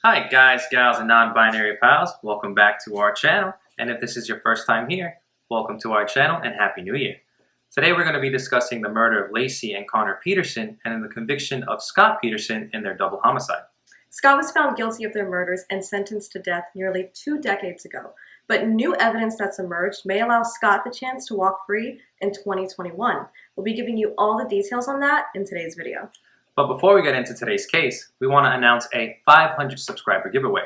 Hi guys, gals, and non-binary pals. Welcome back to our channel. And if this is your first time here, welcome to our channel and Happy New Year. Today we're going to be discussing the murder of Laci and Connor Peterson and the conviction of Scott Peterson in their double homicide. Scott was found guilty of their murders and sentenced to death nearly 2 decades ago. But new evidence that's emerged may allow Scott the chance to walk free in 2021. We'll be giving you all the details on that in today's video. But before we get into today's case, we want to announce a 500 subscriber giveaway.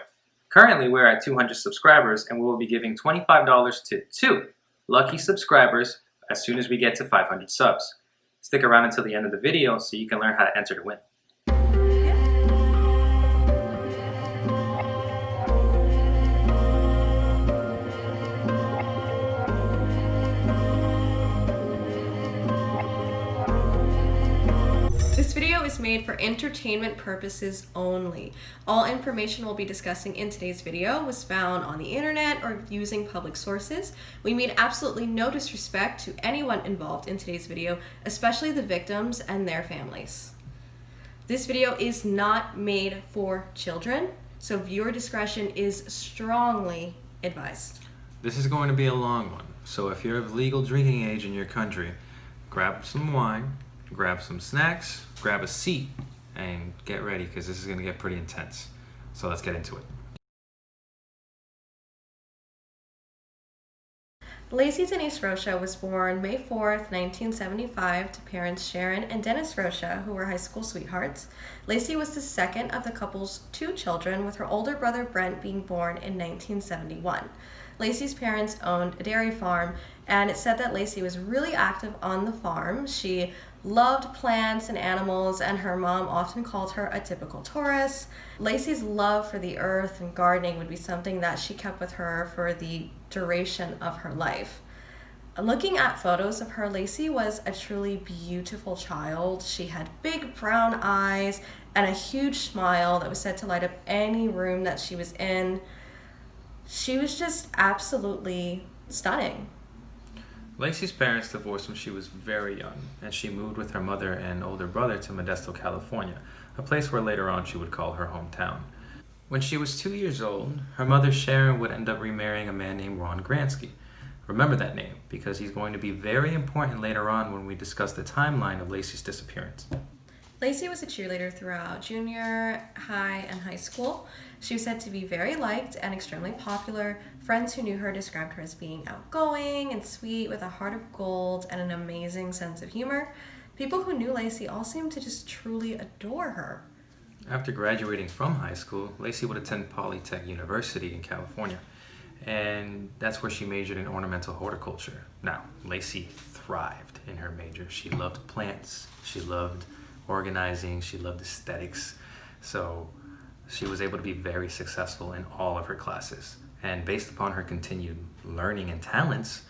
Currently, we're at 200 subscribers and we will be giving $25 to 2 lucky subscribers as soon as we get to 500 subs. Stick around until the end of the video so you can learn how to enter to win. This video is made for entertainment purposes only. All information we'll be discussing in today's video was found on the internet or using public sources. We mean absolutely no disrespect to anyone involved in today's video, especially the victims and their families. This video is not made for children, so viewer discretion is strongly advised. This is going to be a long one, so if you're of legal drinking age in your country, grab some wine, grab some snacks, grab a seat, and get ready because this is going to get pretty intense. So let's get into it. Laci Denise Rocha was born May 4th, 1975 to parents Sharon and Dennis Rocha, who were high school sweethearts. Laci was the second of the couple's 2 children, with her older brother Brent being born in 1971. Laci's parents owned a dairy farm, and it's said that Laci was really active on the farm. She loved plants and animals, and her mom often called her a typical Taurus. Laci's love for the earth and gardening would be something that she kept with her for the duration of her life. Looking at photos of her, Laci was a truly beautiful child. She had big brown eyes and a huge smile that was said to light up any room that she was in. She was just absolutely stunning. Laci's parents divorced when she was very young, and she moved with her mother and older brother to Modesto, California, a place where later on she would call her hometown. When she was 2 years old, her mother Sharon would end up remarrying a man named Ron Gransky. Remember that name, because he's going to be very important later on when we discuss the timeline of Laci's disappearance. Laci was a cheerleader throughout junior, high, and high school. She was said to be very liked and extremely popular. Friends who knew her described her as being outgoing and sweet with a heart of gold and an amazing sense of humor. People who knew Laci all seemed to just truly adore her. After graduating from high school, Laci would attend Polytech University in California, and that's where she majored in ornamental horticulture. Now, Laci thrived in her major. She loved plants, she loved organizing, she loved aesthetics, so she was able to be very successful in all of her classes. And based upon her continued learning and talents,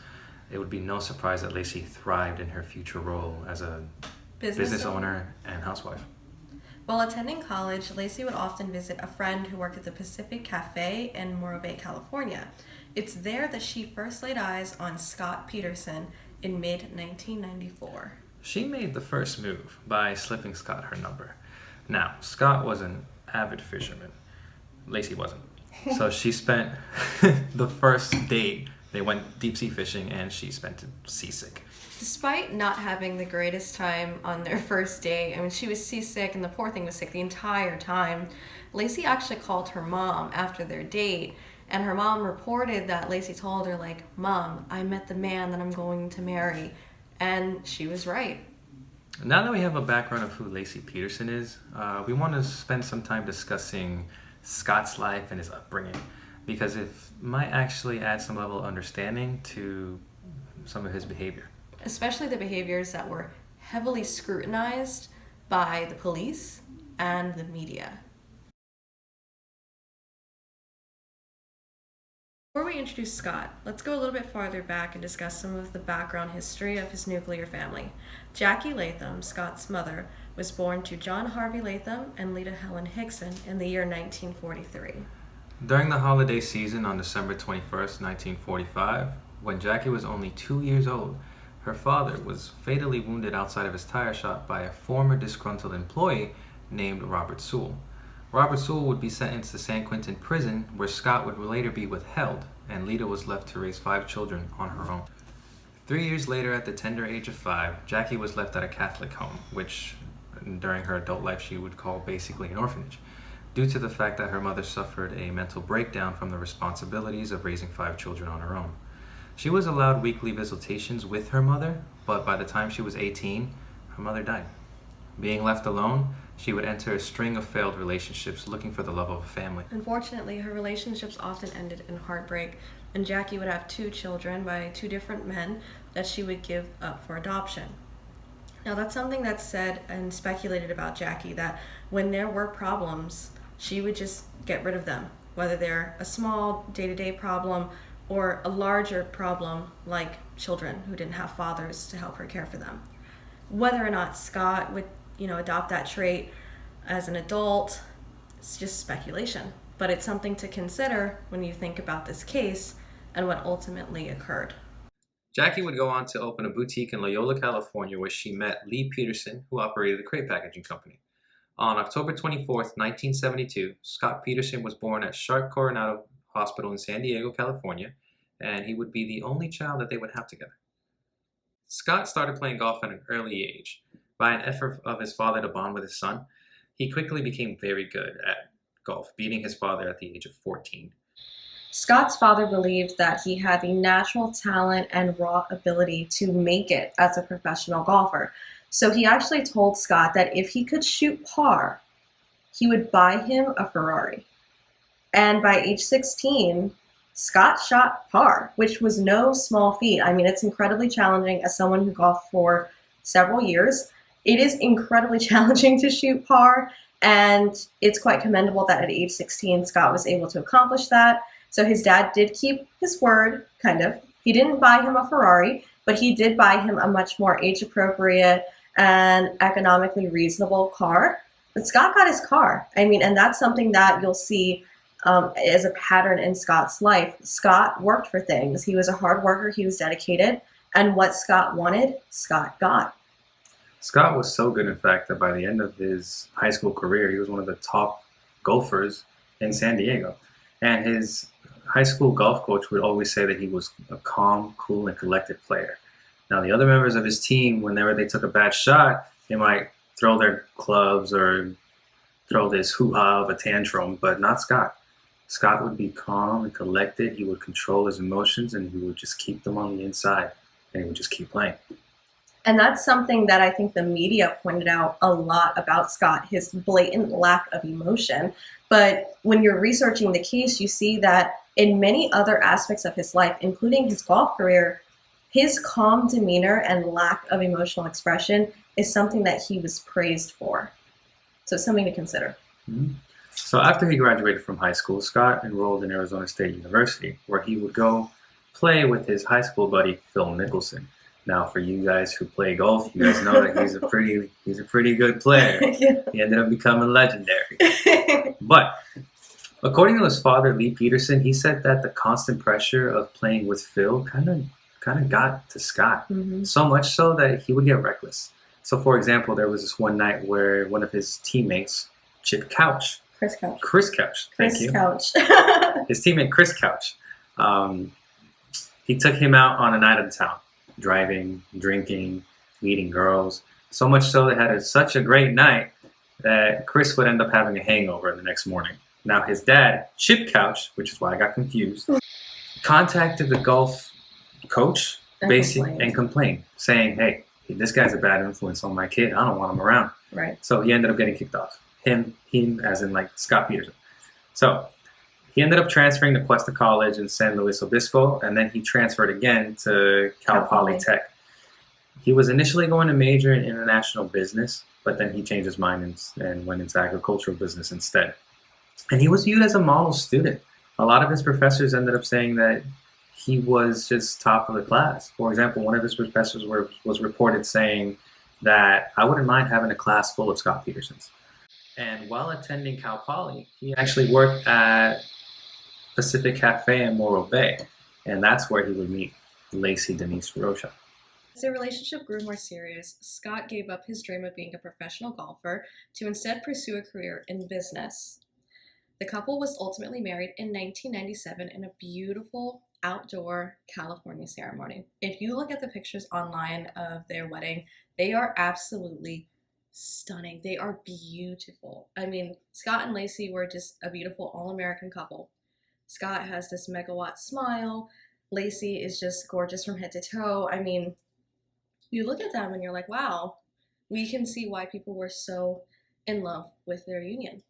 it would be no surprise that Laci thrived in her future role as a business owner and housewife. While attending college, Laci would often visit a friend who worked at the Pacific Cafe in Morro Bay, California. It's there that she first laid eyes on Scott Peterson in mid-1994. She made the first move by slipping Scott her number. Now, Scott was an avid fisherman. Laci wasn't. So she spent the first date, they went deep sea fishing, and she spent it seasick. Despite not having the greatest time on their first date, I mean, she was seasick and the poor thing was sick the entire time. Laci actually called her mom after their date, and her mom reported that Laci told her, like, "Mom, I met the man that I'm going to marry." And she was right. Now that we have a background of who Laci Peterson is, we want to spend some time discussing Scott's life and his upbringing, because it might actually add some level of understanding to some of his behavior. Especially the behaviors that were heavily scrutinized by the police and the media. Before we introduce Scott, let's go a little bit farther back and discuss some of the background history of his nuclear family. Jackie Latham, Scott's mother, was born to John Harvey Latham and Lita Helen Hickson in the year 1943. During the holiday season on December 21st, 1945, when Jackie was only 2 years old, her father was fatally wounded outside of his tire shop by a former disgruntled employee named Robert Sewell. Robert Sewell would be sentenced to San Quentin prison, where Scott would later be withheld, and Lita was left to raise 5 children on her own. 3 years later, at the tender age of 5, Jackie was left at a Catholic home, which during her adult life she would call basically an orphanage, due to the fact that her mother suffered a mental breakdown from the responsibilities of raising 5 children on her own. She was allowed weekly visitations with her mother, but by the time she was 18, her mother died. Being left alone, she would enter a string of failed relationships looking for the love of a family. Unfortunately, her relationships often ended in heartbreak, and Jackie would have 2 children by 2 different men that she would give up for adoption. Now, that's something that's said and speculated about Jackie, that when there were problems, she would just get rid of them, whether they're a small day-to-day problem or a larger problem like children who didn't have fathers to help her care for them. Whether or not Scott would, adopt that trait as an adult, it's just speculation. But it's something to consider when you think about this case and what ultimately occurred. Jackie would go on to open a boutique in Loyola, California, where she met Laci Peterson, who operated a crate packaging company. On October 24th, 1972, Scott Peterson was born at Sharp Coronado Hospital in San Diego, California, and he would be the only child that they would have together. Scott started playing golf at an early age. By an effort of his father to bond with his son, he quickly became very good at golf, beating his father at the age of 14. Scott's father believed that he had the natural talent and raw ability to make it as a professional golfer. So he actually told Scott that if he could shoot par, he would buy him a Ferrari. And by age 16, Scott shot par, which was no small feat. I mean, it's incredibly challenging as someone who golfed for several years. It is incredibly challenging to shoot par, and it's quite commendable that at age 16, Scott was able to accomplish that. So his dad did keep his word, kind of. He didn't buy him a Ferrari, but he did buy him a much more age-appropriate and economically reasonable car. But Scott got his car. I mean, and that's something that you'll see as a pattern in Scott's life. Scott worked for things. He was a hard worker. He was dedicated. And what Scott wanted, Scott got. Scott was so good, in fact, that by the end of his high school career, he was one of the top golfers in San Diego. And his high school golf coach would always say that he was a calm, cool, and collected player. Now, the other members of his team, whenever they took a bad shot, they might throw their clubs or throw this hoo-ha of a tantrum, but not Scott. Scott would be calm and collected. He would control his emotions, and he would just keep them on the inside, and he would just keep playing. And that's something that I think the media pointed out a lot about Scott, his blatant lack of emotion. But when you're researching the case, you see that in many other aspects of his life, including his golf career, his calm demeanor and lack of emotional expression is something that he was praised for. So it's something to consider. Mm-hmm. So after he graduated from high school, Scott enrolled in Arizona State University, where he would go play with his high school buddy, Phil Mickelson. Now, for you guys who play golf, you guys know that he's a pretty good player. Yeah. He ended up becoming legendary. But according to his father, Laci Peterson, he said that the constant pressure of playing with Phil kind of got to Scott. Mm-hmm. So much so that he would get reckless. So, for example, there was this one night where one of his teammates, Chris Couch. His teammate Chris Couch. He took him out on a night of the town, driving, drinking, meeting girls. So much so they had such a great night that Chris would end up having a hangover the next morning. Now his dad, Chip Couch, which is why I got confused, contacted the golf coach and complained, saying, "Hey, this guy's a bad influence on my kid. I don't want him around." Right. So he ended up getting kicked off. Him as in like Scott Peterson. So he ended up transferring to Cuesta College in San Luis Obispo, and then he transferred again to Cal Poly Tech. He was initially going to major in international business, but then he changed his mind and went into agricultural business instead. And he was viewed as a model student. A lot of his professors ended up saying that he was just top of the class. For example, one of his professors was reported saying that I wouldn't mind having a class full of Scott Petersons. And while attending Cal Poly, he actually worked at Pacific Cafe in Morro Bay, and that's where he would meet Laci Denise Rocha. As their relationship grew more serious, Scott gave up his dream of being a professional golfer to instead pursue a career in business. The couple was ultimately married in 1997 in a beautiful outdoor California ceremony. If you look at the pictures online of their wedding, they are absolutely stunning. They are beautiful. I mean, Scott and Laci were just a beautiful all-American couple. Scott has this megawatt smile. Laci is just gorgeous from head to toe. I mean, you look at them and you're like, wow, we can see why people were so in love with their union.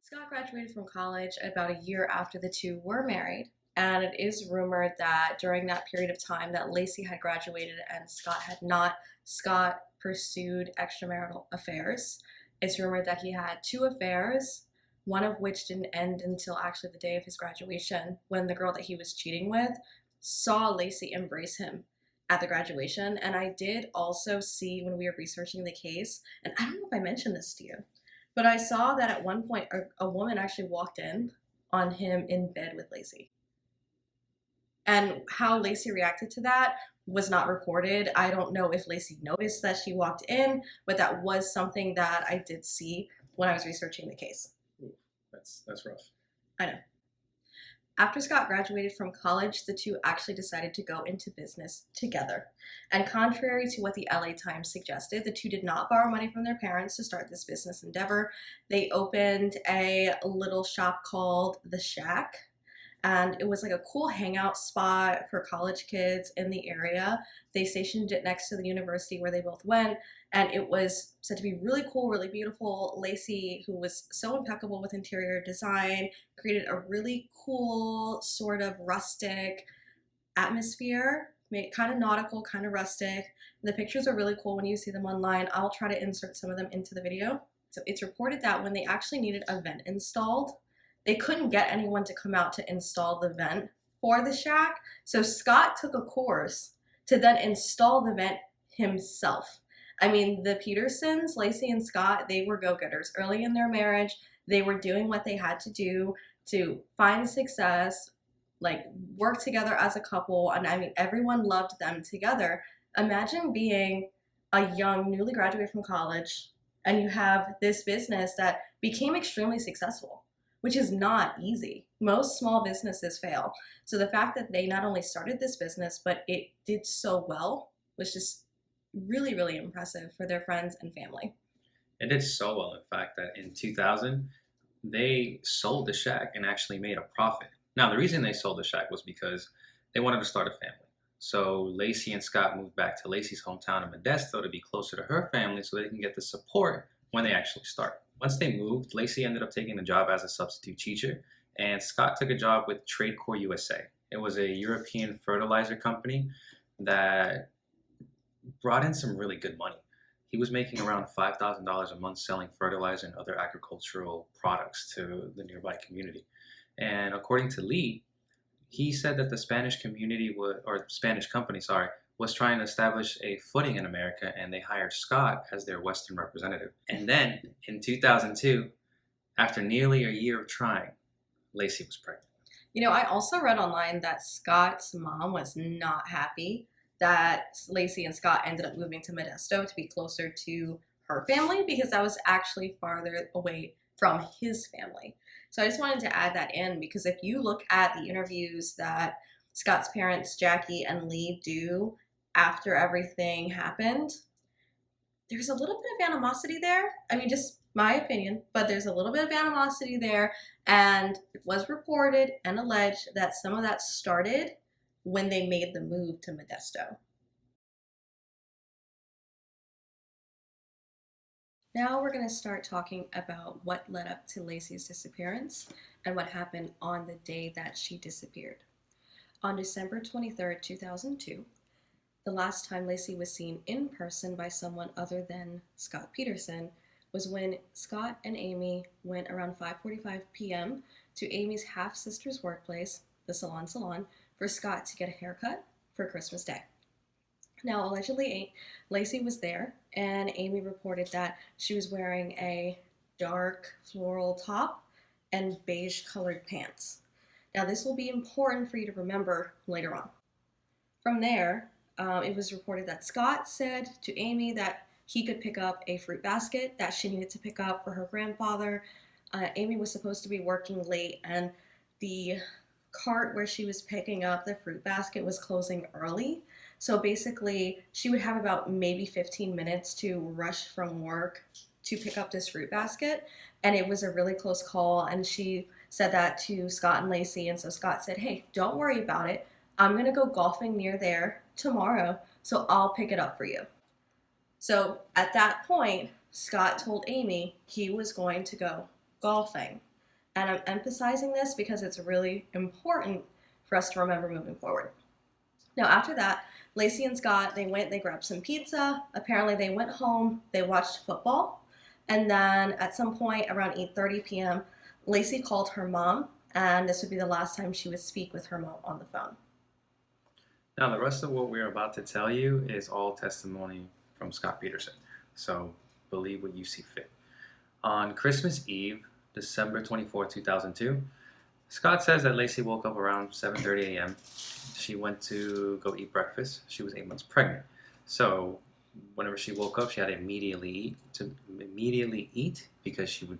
Scott graduated from college about a year after the two were married, and it is rumored that during that period of time that Laci had graduated and Scott had not, Scott pursued extramarital affairs. It's rumored that he had 2 affairs, one of which didn't end until actually the day of his graduation, when the girl that he was cheating with saw Laci embrace him at the graduation. And I did also see, when we were researching the case, and I don't know if I mentioned this to you, but I saw that at one point a woman actually walked in on him in bed with Laci. And how Laci reacted to that was not reported. I don't know if Laci noticed that she walked in, but that was something that I did see when I was researching the case. Ooh, that's rough. I know. After Scott graduated from college, the two actually decided to go into business together. And contrary to what the LA Times suggested, the two did not borrow money from their parents to start this business endeavor. They opened a little shop called The Shack, and it was like a cool hangout spot for college kids in the area. They stationed it next to the university where they both went, and it was said to be really cool, really beautiful. Laci, who was so impeccable with interior design, created a really cool sort of rustic atmosphere, made kind of nautical, kind of rustic. The pictures are really cool when you see them online. I'll try to insert some of them into the video. So it's reported that when they actually needed a vent installed, they couldn't get anyone to come out to install the vent for the shack. So Scott took a course to then install the vent himself. I mean, the Petersons, Laci and Scott, they were go-getters. Early in their marriage, they were doing what they had to do to find success, like work together as a couple. And I mean, everyone loved them together. Imagine being a young, newly graduated from college, and you have this business that became extremely successful, which is not easy. Most small businesses fail. So the fact that they not only started this business, but it did so well was just really, really impressive for their friends and family. It did so well, in fact, that in 2000, they sold the shack and actually made a profit. Now, the reason they sold the shack was because they wanted to start a family. So Laci and Scott moved back to Laci's hometown in Modesto to be closer to her family so they can get the support when they actually start. Once they moved, Laci ended up taking a job as a substitute teacher, and Scott took a job with TradeCore USA. It was a European fertilizer company that brought in some really good money. He was making around $5,000 a month selling fertilizer and other agricultural products to the nearby community. And according to Lee, he said that the Spanish community Spanish company, was trying to establish a footing in America, and they hired Scott as their Western representative. And then in 2002, after nearly a year of trying, Laci was pregnant. You know, I also read online that Scott's mom was not happy that Laci and Scott ended up moving to Modesto to be closer to her family, because that was actually farther away from his family. So I just wanted to add that in, because if you look at the interviews that Scott's parents, Jackie and Lee, do after everything happened, there's a little bit of animosity there. I mean, just my opinion, but there's a little bit of animosity there. And it was reported and alleged that some of that started when they made the move to Modesto. Now we're going to start talking about what led up to Laci's disappearance and what happened on the day that she disappeared. On December 23rd, 2002, the last time Laci was seen in person by someone other than Scott Peterson was when Scott and Amy went around 5:45 p.m. to Amy's half-sister's workplace, the Salon, for Scott to get a haircut for Christmas Day. Now, allegedly, Laci was there, and Amy reported that she was wearing a dark floral top and beige-colored pants. Now, this will be important for you to remember later on. From there, it was reported that Scott said to Amy that he could pick up a fruit basket that she needed to pick up for her grandfather. Amy was supposed to be working late, and the cart where she was picking up the fruit basket was closing early. So basically, she would have about maybe 15 minutes to rush from work to pick up this fruit basket. And it was a really close call. And she said that to Scott and Laci. And so Scott said, hey, don't worry about it. I'm going to go golfing near there tomorrow. So I'll pick it up for you. So at that point, Scott told Amy he was going to go golfing. And I'm emphasizing this because it's really important for us to remember moving forward. Now, after that, Laci and Scott, they grabbed some pizza. Apparently, they went home, they watched football. And then at some point around 8:30 p.m., Laci called her mom, and this would be the last time she would speak with her mom on the phone. Now, the rest of what we're about to tell you is all testimony from Scott Peterson. So believe what you see fit. On Christmas Eve, December 24, 2002, Scott says that Laci woke up around 7:30 a.m. She went to go eat breakfast. She was 8 months pregnant. So whenever she woke up, she had to immediately eat because she would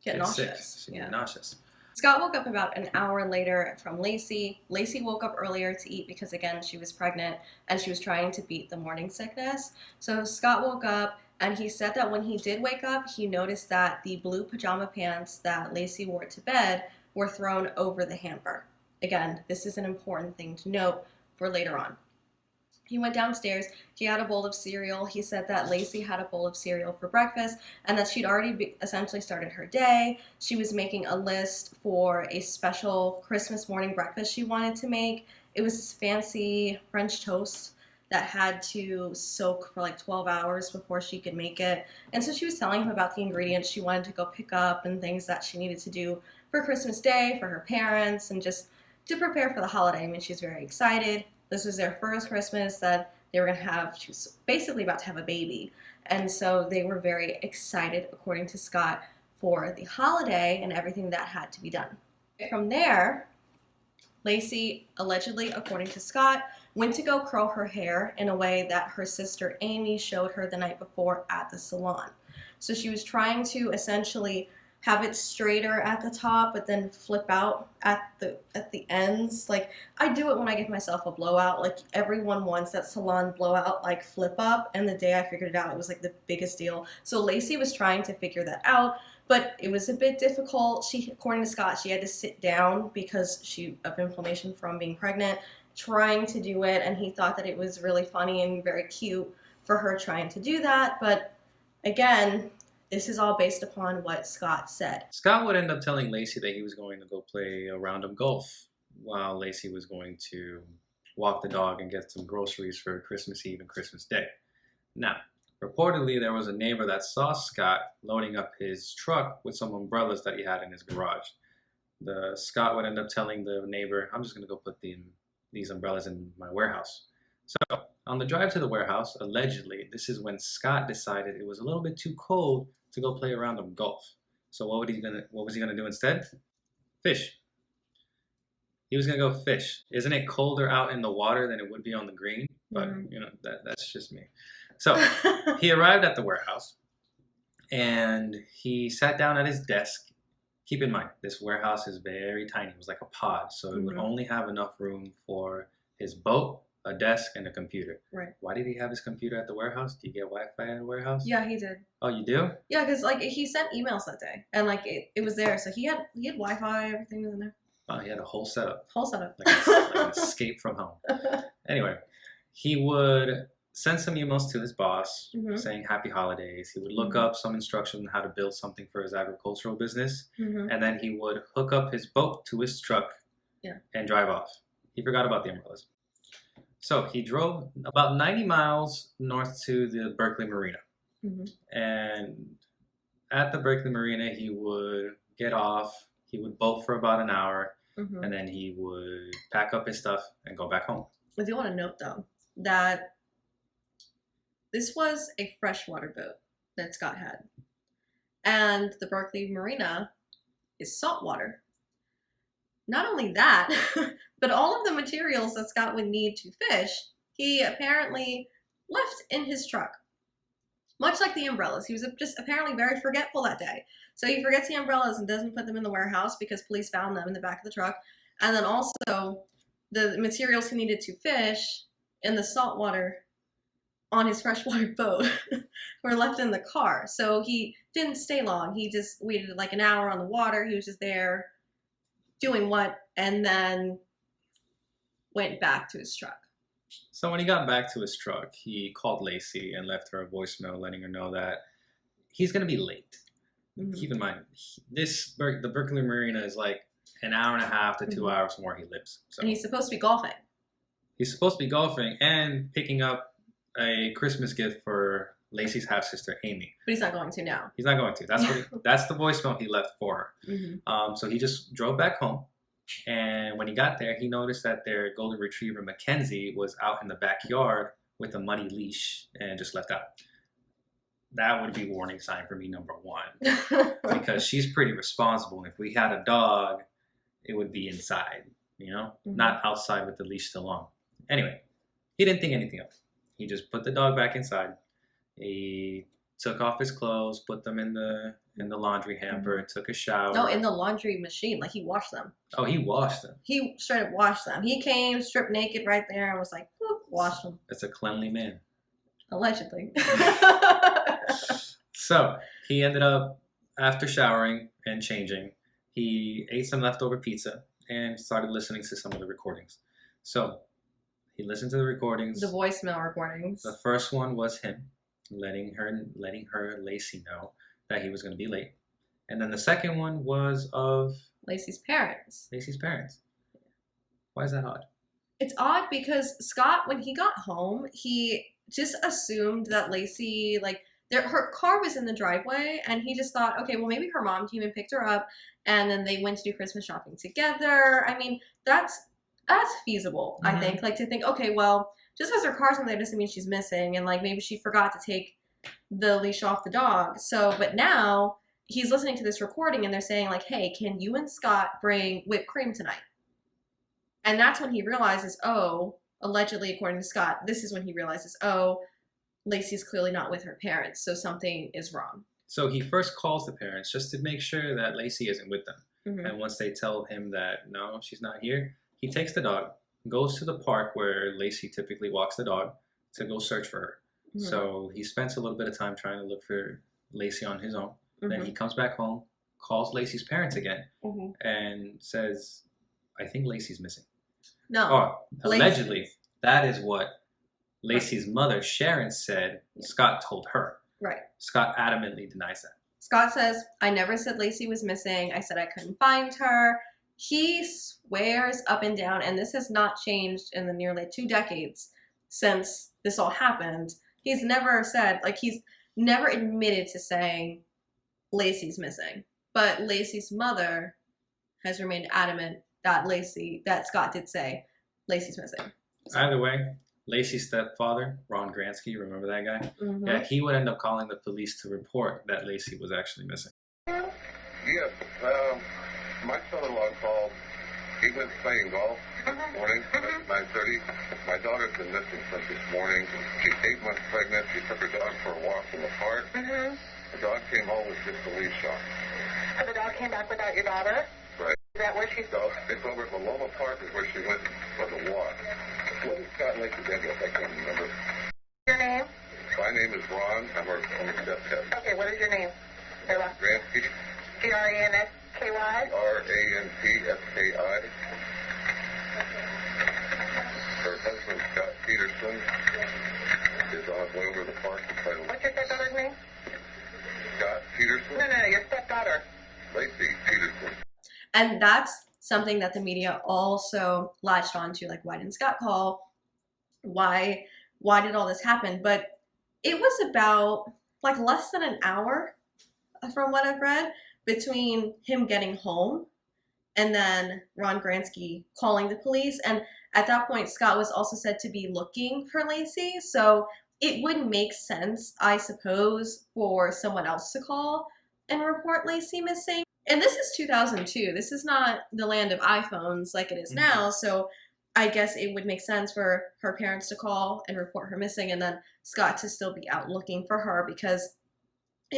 Get get sick. nauseous. She'd Yeah. get nauseous. Scott woke up about an hour later from Laci. Laci woke up earlier to eat because, again, she was pregnant and she was trying to beat the morning sickness. So Scott woke up, and he said that when he did wake up, he noticed that the blue pajama pants that Laci wore to bed were thrown over the hamper. Again, this is an important thing to note for later on. He went downstairs. He had a bowl of cereal. He said that Laci had a bowl of cereal for breakfast and that she'd already essentially started her day. She was making a list for a special Christmas morning breakfast she wanted to make. It was this fancy French toast that had to soak for like 12 hours before she could make it. And so she was telling him about the ingredients she wanted to go pick up and things that she needed to do for Christmas Day, for her parents, and just to prepare for the holiday. I mean, she's very excited. This was their first Christmas that they were going to have. She was basically about to have a baby. And so they were very excited, according to Scott, for the holiday and everything that had to be done. From there, Laci, allegedly, according to Scott, went to go curl her hair in a way that her sister Amy showed her the night before at the salon. So she was trying to essentially have it straighter at the top, but then flip out at the ends. Like, I do it when I give myself a blowout. Like, everyone wants that salon blowout, like, flip up. And the day I figured it out, it was like the biggest deal. So Laci was trying to figure that out, but it was a bit difficult. She, according to Scott, she had to sit down because of inflammation from being pregnant, trying to do it. And he thought that it was really funny and very cute for her trying to do that. But again, this is all based upon what Scott said. Scott would end up telling Laci that he was going to go play a round of golf while Laci was going to walk the dog and get some groceries for Christmas Eve and Christmas Day. Now, reportedly, there was a neighbor that saw Scott loading up his truck with some umbrellas that he had in his garage. Scott would end up telling the neighbor, I'm just going to go put these umbrellas in my warehouse. So on the drive to the warehouse, allegedly, this is when Scott decided it was a little bit too cold to go play a round of golf. So what was he gonna do instead? Fish. He was gonna go fish. Isn't it colder out in the water than it would be on the green? But that's just me. So he arrived at the warehouse and he sat down at his desk. Keep in mind, this warehouse is very tiny. It was like a pod, so it would only have enough room for his boat, a desk, and a computer. Right. Why did he have his computer at the warehouse? Do you get Wi-Fi at the warehouse? Yeah, he did. Oh, you do? Yeah, because like he sent emails that day, and like it was there, so he had Wi-Fi, everything was in there. Oh, he had a whole setup. Whole setup. Like an escape from home. Anyway, he would send some emails to his boss saying happy holidays. He would look up some instructions on how to build something for his agricultural business, and then he would hook up his boat to his truck and drive off. He forgot about the umbrellas. So he drove about 90 miles north to the Berkeley Marina. And at the Berkeley Marina, he would get off. He would boat for about an hour. And then he would pack up his stuff and go back home. I do want to note, though, that this was a freshwater boat that Scott had. And the Berkeley Marina is saltwater. Not only that, but all of the materials that Scott would need to fish, he apparently left in his truck. Much like the umbrellas. He was just apparently very forgetful that day. So he forgets the umbrellas and doesn't put them in the warehouse because police found them in the back of the truck. And then also the materials he needed to fish in the saltwater on his freshwater boat were left in the car. So he didn't stay long. He just waited like an hour on the water. He was just there doing what, and then went back to his truck. So when he got back to his truck, he called Laci and left her a voicemail letting her know that he's going to be late. Mm-hmm. Keep in mind, the Berkeley Marina is like an hour and a half to 2 hours from where he lives. So and he's supposed to be golfing. He's supposed to be golfing and picking up a Christmas gift for Laci's half-sister, Amy. But he's not going to now. He's not going to. That's the voicemail he left for her. Mm-hmm. So he just drove back home. And when he got there, he noticed that their golden retriever, Mackenzie, was out in the backyard with a muddy leash and just left out. That would be a warning sign for me, number one. Because she's pretty responsible. If we had a dog, it would be inside, not outside with the leash still on. Anyway, he didn't think anything of it. He just put the dog back inside. He took off his clothes, put them in the laundry hamper, took a shower. No, in the laundry machine. Like, he washed them. Oh, he washed them. He straight up washed them. He came stripped naked right there and was like, washed them. That's a cleanly man. Allegedly. So, he ended up, after showering and changing, he ate some leftover pizza and started listening to some of the recordings. So, he listened to the recordings. The voicemail recordings. The first one was him letting her Laci know that he was going to be late. And then the second one was of Laci's parents. Laci's parents. Why is that odd? It's odd because Scott, when he got home, he just assumed that Laci, her car was in the driveway, and he just thought, okay, well, maybe her mom came and picked her up, and then they went to do Christmas shopping together. I mean, that's feasible, I think. To think, okay, well, just because her car's in there doesn't mean she's missing, and maybe she forgot to take the leash off the dog. So, but now he's listening to this recording, and they're saying hey, can you and Scott bring whipped cream tonight? And that's when he realizes, allegedly, according to Scott, this is when he realizes, Laci's clearly not with her parents, so something is wrong. So he first calls the parents just to make sure that Laci isn't with them. Mm-hmm. And once they tell him that, no, she's not here, he takes the dog, goes to the park where Laci typically walks the dog to go search for her. Mm-hmm. So he spends a little bit of time trying to look for Laci on his own. Mm-hmm. Then he comes back home, calls Laci's parents again, and says, I think Laci's missing. No. Allegedly, that is what Laci's mother, Sharon, said Scott told her. Right. Scott adamantly denies that. Scott says, I never said Laci was missing. I said I couldn't find her. He swears up and down, and this has not changed in the nearly 2 decades since this all happened. He's never said, he's never admitted to saying Laci's missing. But Laci's mother has remained adamant that Scott did say Laci's missing. So. Either way, Laci's stepfather, Ron Gransky, remember that guy? Mm-hmm. Yeah, he would end up calling the police to report that Laci was actually missing. Yes, my son-in-law called. He went playing golf this morning at 9:30. My daughter's been missing since this morning. She's 8 months pregnant. She took her dog for a walk in the park. The dog came home with just a leash on. So the dog came back without your daughter? Right. Is that where she's going? It's over at Maloma Park is where she went for the walk. What is Scott and Laci Peterson? I can't remember. Your name? My name is Ron. I'm her stepdad. Okay, what is your name? Gransky. Gransky? Ranpski. Her husband, Scott Peterson, is on his way over to the park to play. What's your stepdaughter's name? Scott Peterson? No, your stepdaughter. Laci Peterson. And that's something that the media also latched onto. Why didn't Scott call? Why did all this happen? But it was about less than an hour, from what I've read, between him getting home and then Ron Gransky calling the police. And at that point, Scott was also said to be looking for Laci. So it would make sense, I suppose, for someone else to call and report Laci missing. And this is 2002. This is not the land of iPhones like it is now. So I guess it would make sense for her parents to call and report her missing, and then Scott to still be out looking for her because,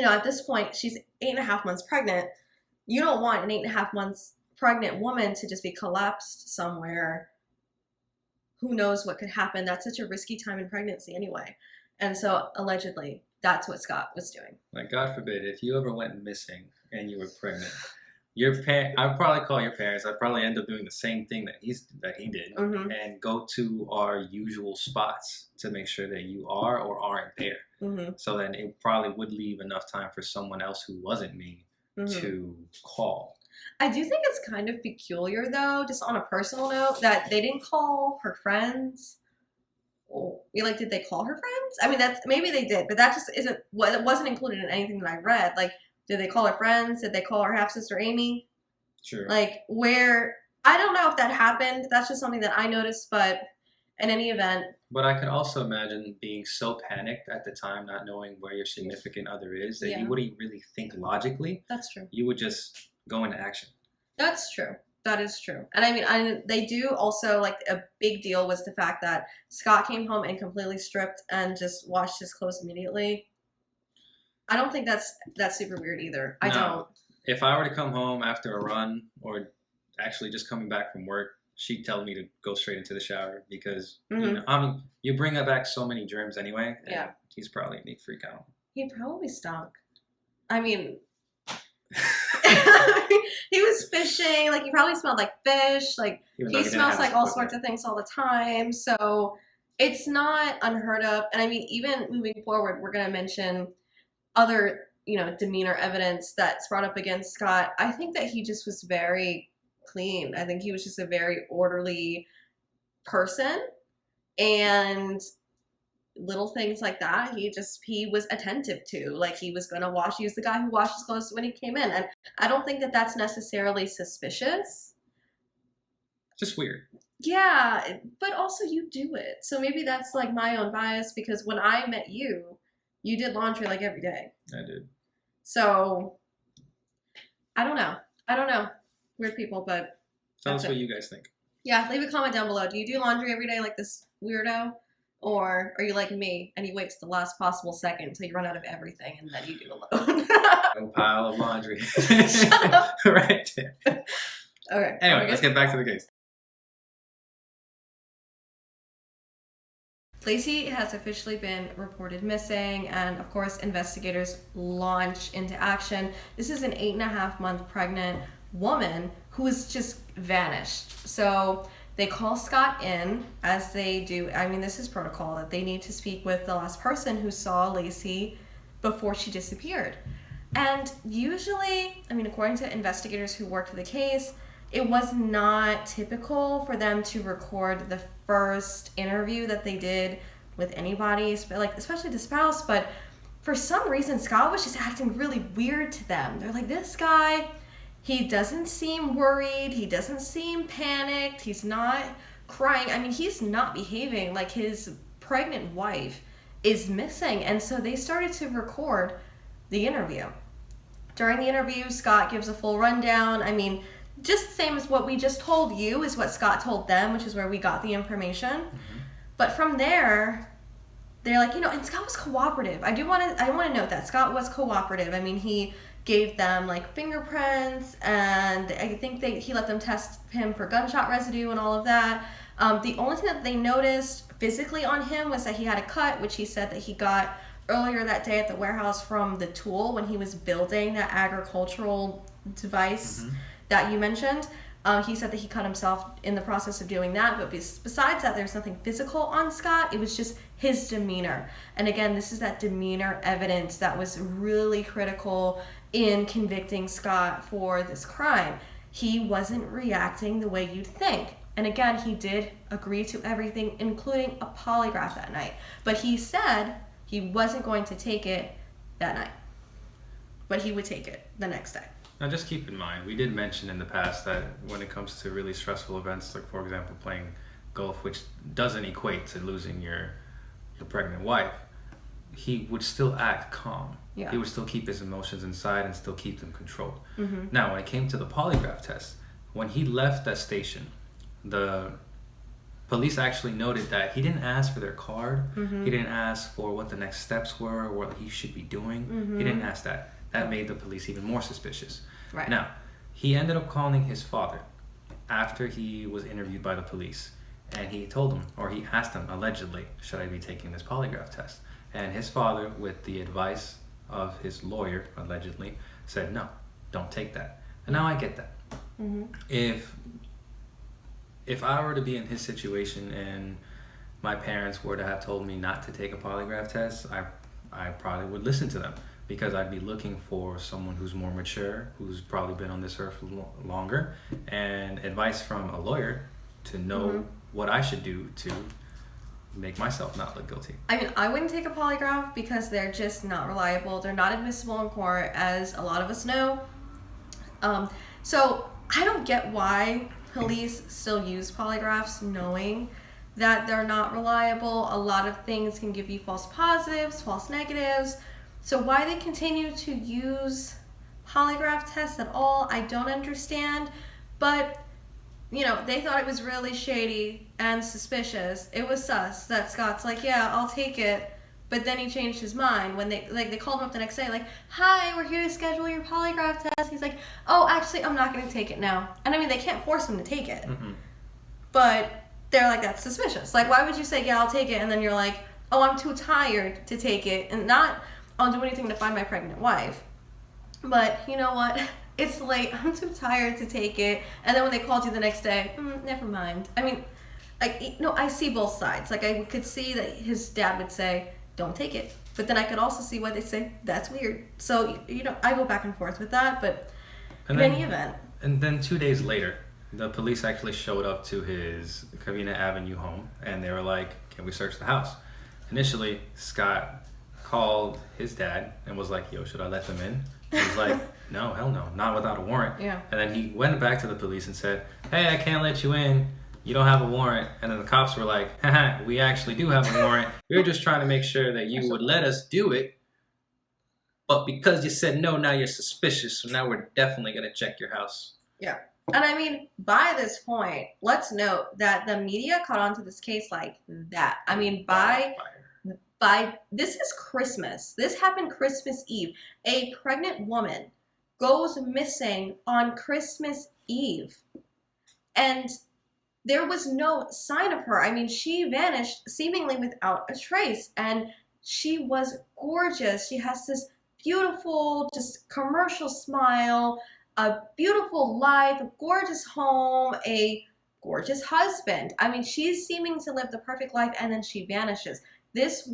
at this point, she's 8.5 months pregnant. You don't want an 8.5 months pregnant woman to just be collapsed somewhere. Who knows what could happen? That's such a risky time in pregnancy anyway. And so, allegedly, that's what Scott was doing. Like, God forbid, if you ever went missing and you were pregnant, I'd probably call your parents. I'd probably end up doing the same thing that he did, Mm-hmm. and go to our usual spots to make sure that you are or aren't there. Mm-hmm. So then it probably would leave enough time for someone else who wasn't me to call. I do think it's kind of peculiar, though, just on a personal note, that they didn't call her friends. Did they call her friends? I mean, maybe they did, but that just isn't what it wasn't included in anything that I read. Like, did they call her friends? Did they call her half sister Amy? Sure. Like, I don't know if that happened. That's just something that I noticed, but in any event. But I could also imagine being so panicked at the time, not knowing where your significant other is, that you wouldn't really think logically. That's true. You would just go into action. That's true. That is true. And I mean, they do also, like, a big deal was the fact that Scott came home and completely stripped and just washed his clothes immediately. I don't think that's super weird either. I don't. If I were to come home after a run or actually just coming back from work, she'd tell me to go straight into the shower because, you bring back so many germs anyway. Yeah. He's probably a neat freak out. He probably stunk. I mean, he was fishing. Like, he probably smelled like fish. Like, he smells like all sorts of things all the time. So it's not unheard of. And I mean, even moving forward, we're going to mention other, demeanor evidence that's brought up against Scott. I think that he just was very clean. I think he was just a very orderly person, and little things like that he was attentive to. Like, he was going to wash. He was the guy who washed his clothes when he came in, and I don't think that that's necessarily suspicious. Just weird. Yeah, but also you do it, so maybe that's like my own bias, because when I met you did laundry like every day. I did. So I don't know. Weird people, but tell us what you guys think. Yeah, leave a comment down below. Do you do laundry every day like this weirdo? Or are you like me and you wait to the last possible second until you run out of everything and then you do alone? A pile of laundry. Shut up. Right there. Okay. Anyway, let's get back to the case. Laci has officially been reported missing, and of course investigators launch into action. This is an 8.5-month pregnant woman who has just vanished. So they call Scott in, as they do. I mean, this is protocol, that they need to speak with the last person who saw Laci before she disappeared. And usually, I mean, according to investigators who worked the case, it was not typical for them to record the first interview that they did with anybody, like especially the spouse. But for some reason, Scott was just acting really weird to them. They're like, this guy, he doesn't seem worried. He doesn't seem panicked. He's not crying. I mean, he's not behaving like his pregnant wife is missing. And so they started to record the interview. During the interview, Scott gives a full rundown. I mean, just the same as what we just told you is what Scott told them, which is where we got the information. Mm-hmm. But from there, they're like, and Scott was cooperative. I want to note that Scott was cooperative. I mean, he gave them like fingerprints, and I think he let them test him for gunshot residue and all of that. The only thing that they noticed physically on him was that he had a cut, which he said that he got earlier that day at the warehouse from the tool when he was building that agricultural device that you mentioned. He said that he cut himself in the process of doing that, but besides that, there's nothing physical on Scott. It was just his demeanor. And again, this is that demeanor evidence that was really critical in convicting Scott for this crime. He wasn't reacting the way you'd think. And again, he did agree to everything, including a polygraph that night. But he said he wasn't going to take it that night, but he would take it the next day. Now, just keep in mind, we did mention in the past that when it comes to really stressful events, like for example playing golf, which doesn't equate to losing your pregnant wife, he would still act calm. Yeah. He would still keep his emotions inside and still keep them controlled. Mm-hmm. Now, when it came to the polygraph test, when he left that station, the Police actually noted that he didn't ask for their card. Mm-hmm. He didn't ask for what the next steps were or what he should be doing. Mm-hmm. He didn't ask that. That made the police even more suspicious. Right. Now, he ended up calling his father after he was interviewed by the police. And he told him, or he asked him, allegedly, should I be taking this polygraph test? And his father, with the advice of his lawyer, allegedly, said, no, don't take that. And now I get that. Mm-hmm. If I were to be in his situation and my parents were to have told me not to take a polygraph test, I probably would listen to them, because I'd be looking for someone who's more mature, who's probably been on this earth longer, and advice from a lawyer to know what I should do to make myself not look guilty. I mean, I wouldn't take a polygraph because they're just not reliable. They're not admissible in court, as a lot of us know. So I don't get why police still use polygraphs, knowing that they're not reliable. A lot of things can give you false positives, false negatives. So why they continue to use polygraph tests at all, I don't understand. But, you know, they thought it was really shady and suspicious. It was sus that Scott's like, yeah, I'll take it. But then he changed his mind when they called him up the next day, like, hi, we're here to schedule your polygraph test. He's like, oh, actually, I'm not going to take it now. And I mean, they can't force him to take it. Mm-hmm. But they're like, that's suspicious. Like, why would you say, yeah, I'll take it, and then you're like, oh, I'm too tired to take it, and not, I'll do anything to find my pregnant wife. But you know what? It's late. I'm too tired to take it. And then when they called you the next day, never mind. I mean, like, no, I see both sides. Like, I could see that his dad would say, don't take it. But then I could also see why they say, that's weird. So, you know, I go back and forth with that. But in any event. And then 2 days later, the police actually showed up to his Covina Avenue home, and they were like, can we search the house? Initially, Scott called his dad and was like, yo, should I let them in? He was like, no, hell no, not without a warrant. Yeah. And then he went back to the police and said, hey, I can't let you in. You don't have a warrant. And then the cops were like, haha, we actually do have a warrant. We were just trying to make sure that you would let us do it. But because you said no, now you're suspicious. So now we're definitely going to check your house. Yeah. And I mean, by this point, let's note that the media caught on to this case like that. I mean, by this is Christmas. This happened Christmas Eve. A pregnant woman goes missing on Christmas Eve. And there was no sign of her. I mean, she vanished seemingly without a trace. And she was gorgeous. She has this beautiful, just commercial smile, a beautiful life, a gorgeous home, a gorgeous husband. I mean, she's seeming to live the perfect life, and then she vanishes. This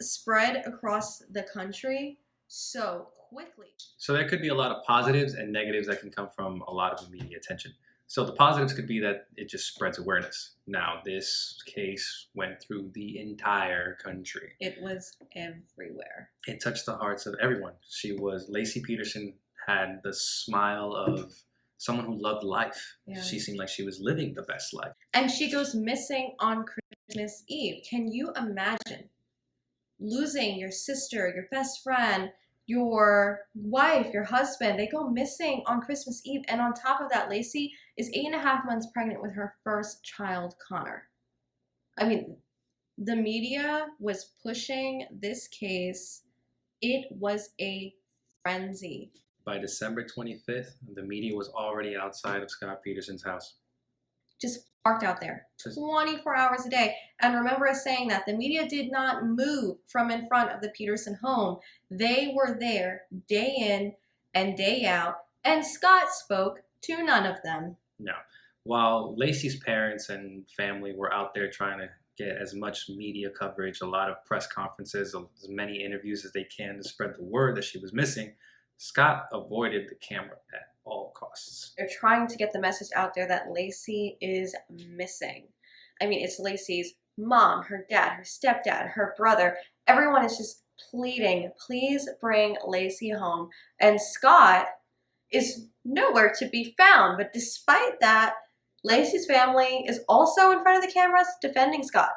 spread across the country so quickly. So there could be a lot of positives and negatives that can come from a lot of media attention. So the positives could be that it just spreads awareness. Now, this case went through the entire country. It was everywhere. It touched the hearts of everyone. Laci Peterson had the smile of someone who loved life. Yeah. She seemed like she was living the best life. And she goes missing on Christmas Eve. Can you imagine losing your sister, your best friend, your wife, your husband? They go missing on Christmas Eve. And on top of that, Laci is 8.5 months pregnant with her first child, Connor. I mean, the media was pushing this case. It was a frenzy. By December 25th, the media was already outside of Scott Peterson's house. Just parked out there 24 hours a day. And remember us saying that the media did not move from in front of the Peterson home. They were there day in and day out. And Scott spoke to none of them. No. While Laci's parents and family were out there trying to get as much media coverage, a lot of press conferences, as many interviews as they can to spread the word that she was missing, Scott avoided the camera at all costs. They're trying to get the message out there that Laci is missing. I mean, it's Laci's mom, her dad, her stepdad, her brother. Everyone is just pleading, please bring Laci home. And Scott is nowhere to be found. But despite that, Laci's family is also in front of the cameras defending Scott.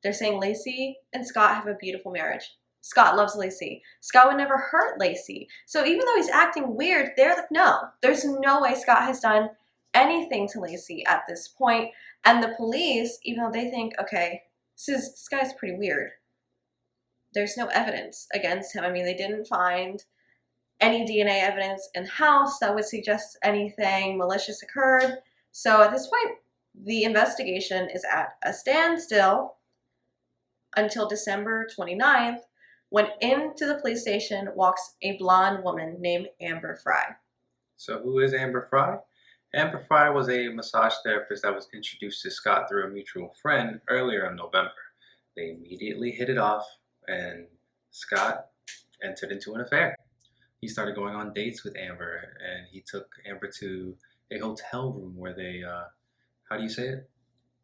They're saying Laci and Scott have a beautiful marriage. Scott loves Laci. Scott would never hurt Laci. So even though he's acting weird, they're like, no, there's no way Scott has done anything to Laci at this point. And the police, even though they think, okay, this guy's pretty weird, there's no evidence against him. I mean, they didn't find any DNA evidence in the house that would suggest anything malicious occurred. So at this point, the investigation is at a standstill until December 29th, when into the police station walks a blonde woman named Amber Fry. So who is Amber Fry? Amber Fry was a massage therapist that was introduced to Scott through a mutual friend earlier in November. They immediately hit it off, and Scott entered into an affair. He started going on dates with Amber, and he took Amber to a hotel room where they, how do you say it?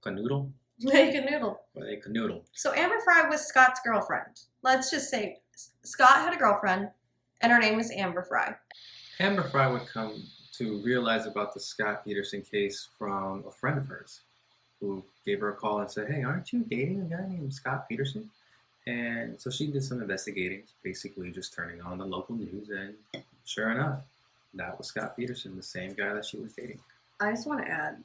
Canoodle? They canoodle. Where they canoodle. So Amber Fry was Scott's girlfriend. Let's just say Scott had a girlfriend, and her name was Amber Fry. Amber Fry would come to realize about the Scott Peterson case from a friend of hers who gave her a call and said, hey, aren't you dating a guy named Scott Peterson? And so she did some investigating, basically just turning on the local news, and sure enough, that was Scott Peterson, the same guy that she was dating. I just want to add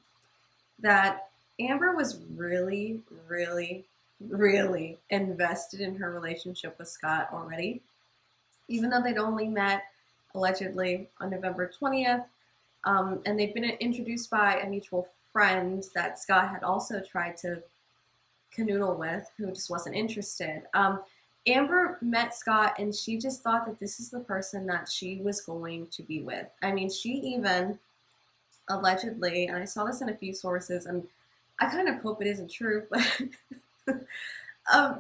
that Amber was really, really, really invested in her relationship with Scott already. Even though they'd only met allegedly on November 20th, and they'd been introduced by a mutual friend that Scott had also tried to canoodle with, who just wasn't interested. Amber met Scott, and she just thought that this is the person that she was going to be with. I mean, she even allegedly, and I saw this in a few sources, and I kind of hope it isn't true, but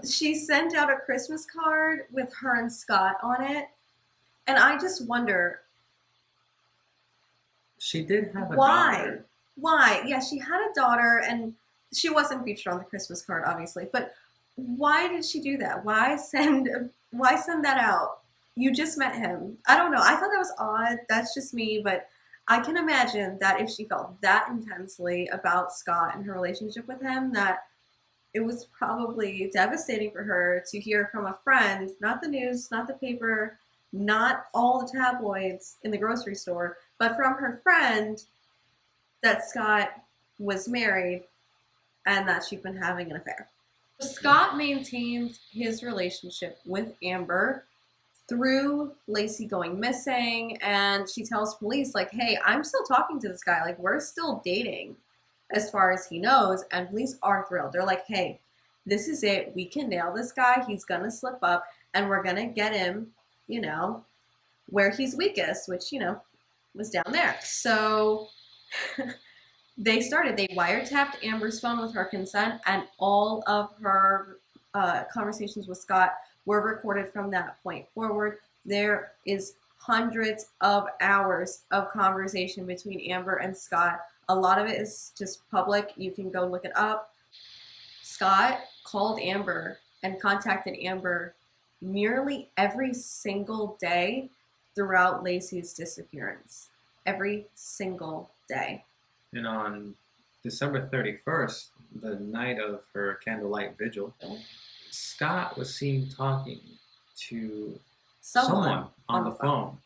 she sent out a Christmas card with her and Scott on it, and I just wonder, she did have a why? daughter. Why? Yeah, she had a daughter, and she wasn't featured on the Christmas card, obviously, but why did she do that? Why send that out? You just met him. I don't know. I thought that was odd. That's just me, but I can imagine that if she felt that intensely about Scott and her relationship with him, that it was probably devastating for her to hear from a friend, not the news, not the paper, not all the tabloids in the grocery store, but from her friend that Scott was married and that she'd been having an affair. Scott maintained his relationship with Amber through Laci going missing, and she tells police, like, hey, I'm still talking to this guy. Like, we're still dating as far as he knows, and police are thrilled. They're like, hey, this is it. We can nail this guy. He's going to slip up, and we're going to get him, you know, where he's weakest, which, you know, was down there. So they wiretapped Amber's phone with her consent, and all of her conversations with Scott were recorded from that point forward. There is hundreds of hours of conversation between Amber and Scott. A lot of it is just public. You can go look it up. Scott called Amber and contacted Amber nearly every single day throughout Laci's disappearance. Every single day. And on December 31st, the night of her candlelight vigil, Scott was seen talking to someone on the phone.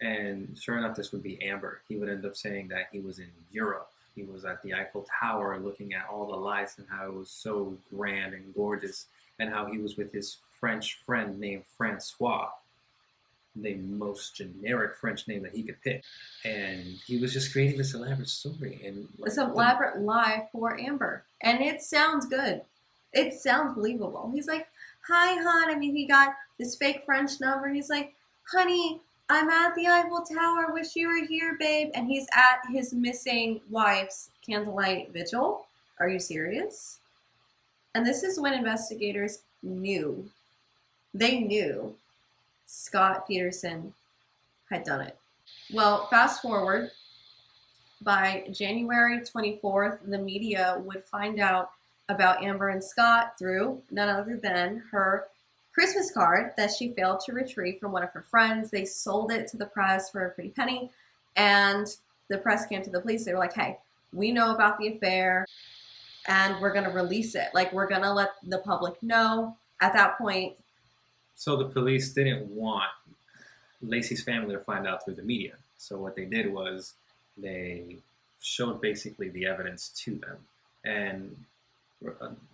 And sure enough, this would be Amber. He would end up saying that he was in Europe. He was at the Eiffel Tower looking at all the lights and how it was so grand and gorgeous, and how he was with his French friend named Francois, the most generic French name that he could pick. And he was just creating this elaborate story. And It's an elaborate lie for Amber. And it sounds good. It sounds believable. He's like, hi, hon. I mean, he got this fake French number, and he's like, honey, I'm at the Eiffel Tower. Wish you were here, babe. And he's at his missing wife's candlelight vigil. Are you serious? And this is when investigators knew. They knew Scott Peterson had done it. Well, fast forward, by January 24th, the media would find out about Amber and Scott through none other than her Christmas card that she failed to retrieve from one of her friends. They sold it to the press for a pretty penny, and the press came to the police. They were like, hey, we know about the affair, and we're going to release it. Like, we're going to let the public know. At that point, so the police didn't want Laci's family to find out through the media. So what they did was they showed basically the evidence to them. And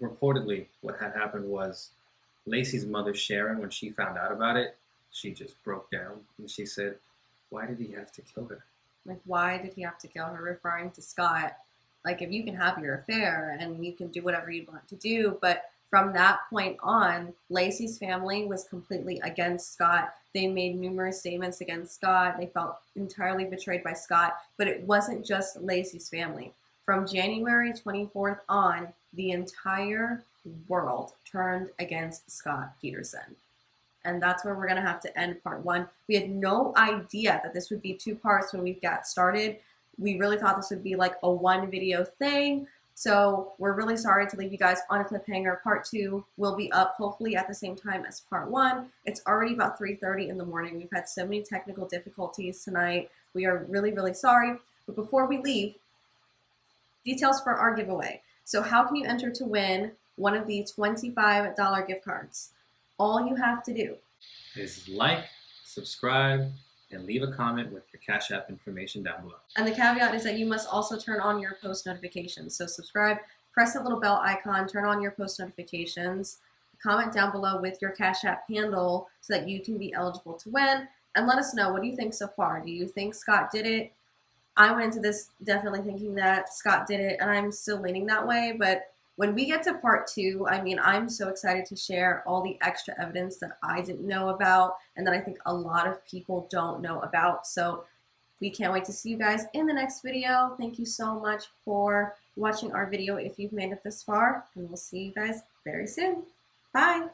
reportedly, what had happened was Laci's mother, Sharon, when she found out about it, she just broke down and she said, "Why did he have to kill her?" Like, why did he have to kill her? Referring to Scott. Like, if you can have your affair and you can do whatever you want to do, but from that point on, Laci's family was completely against Scott. They made numerous statements against Scott. They felt entirely betrayed by Scott, but it wasn't just Laci's family. From January 24th on, the entire world turned against Scott Peterson. And that's where we're going to have to end part one. We had no idea that this would be 2 parts when we got started. We really thought this would be like a 1 video thing. So we're really sorry to leave you guys on a cliffhanger. Part 2 will be up hopefully at the same time as part 1. It's already about 3:30 in the morning. We've had so many technical difficulties tonight. We are really, really sorry. But before we leave, details for our giveaway. So how can you enter to win one of the $25 gift cards? All you have to do is like, subscribe, and leave a comment with your Cash App information down below. And the caveat is that you must also turn on your post notifications. So subscribe, press the little bell icon, turn on your post notifications, comment down below with your Cash App handle so that you can be eligible to win. And let us know, what do you think so far? Do you think Scott did it? I went into this definitely thinking that Scott did it, and I'm still leaning that way. But when we get to part 2, I mean, I'm so excited to share all the extra evidence that I didn't know about and that I think a lot of people don't know about. So we can't wait to see you guys in the next video. Thank you so much for watching our video if you've made it this far, and we'll see you guys very soon. Bye.